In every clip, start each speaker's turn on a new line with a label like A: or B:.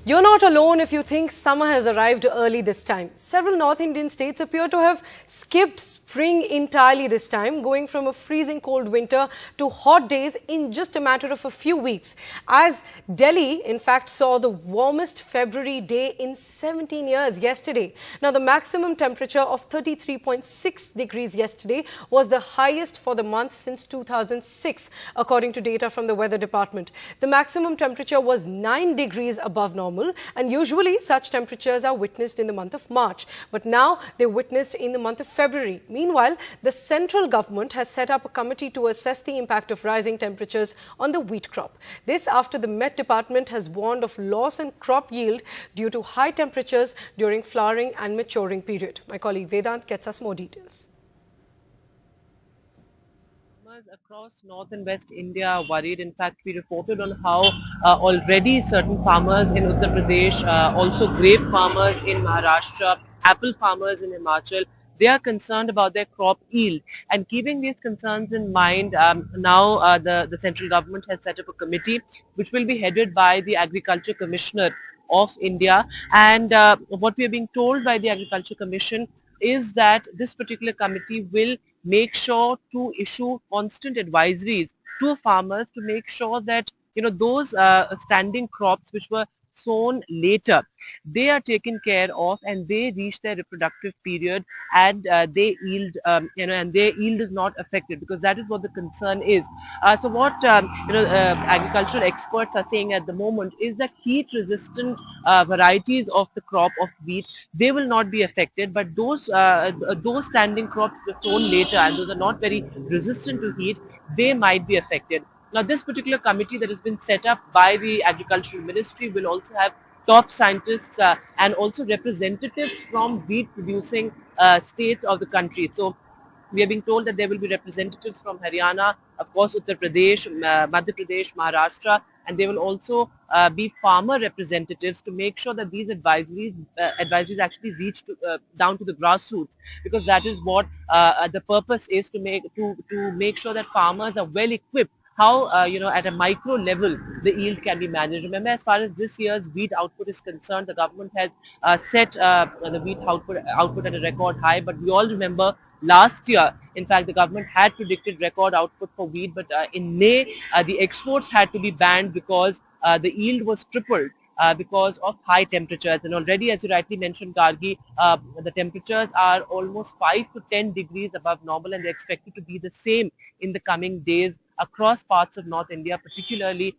A: You're not alone if you think summer has arrived early this time. Several North Indian states appear to have skipped spring entirely this time, going from a freezing cold winter to hot days in just a matter of a few weeks. As Delhi, in fact, saw the warmest February day in 17 years yesterday. Now, the maximum temperature of 33.6 degrees yesterday was the highest for the month since 2006, according to data from the Weather Department. The maximum temperature was 9 degrees above normal. And usually such temperatures are witnessed in the month of March. But now they're witnessed in the month of February. Meanwhile, the central government has set up a committee to assess the impact of rising temperatures on the wheat crop. This after the Met Department has warned of loss in crop yield due to high temperatures during flowering and maturing period. My colleague Vedant gets us more details.
B: Across North and West India are worried. In fact, we reported on how already certain farmers in Uttar Pradesh, also grape farmers in Maharashtra, apple farmers in Himachal, they are concerned about their crop yield. And keeping these concerns in mind, now the central government has set up a committee which will be headed by the Agriculture Commissioner of India. And what we are being told by the Agriculture Commission is that this particular committee will make sure to issue constant advisories to farmers to make sure that those standing crops which were sown later, they are taken care of and they reach their reproductive period and they yield, and their yield is not affected, because that is what the concern is. So what agricultural experts are saying at the moment is that heat-resistant varieties of the crop of wheat, they will not be affected, but those standing crops were sown later and those are not very resistant to heat, they might be affected. Now, this particular committee that has been set up by the Agricultural Ministry will also have top scientists and also representatives from wheat producing states of the country. So, we are being told that there will be representatives from Haryana, of course Uttar Pradesh, Madhya Pradesh, Maharashtra, and there will also be farmer representatives to make sure that these advisories actually reach down to the grassroots, because that is what the purpose is, to make sure that farmers are well equipped how at a micro level the yield can be managed. Remember, as far as this year's wheat output is concerned, the government has set the wheat output at a record high, but we all remember last year, in fact, the government had predicted record output for wheat, but in May the exports had to be banned because the yield was tripled because of high temperatures. And already, as you rightly mentioned, Gargi, the temperatures are almost 5 to 10 degrees above normal, and they're expected to be the same in the coming days across parts of North India, particularly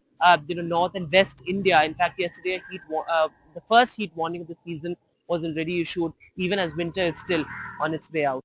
B: North and West India. In fact, yesterday the first heat warning of the season was already issued, even as winter is still on its way out.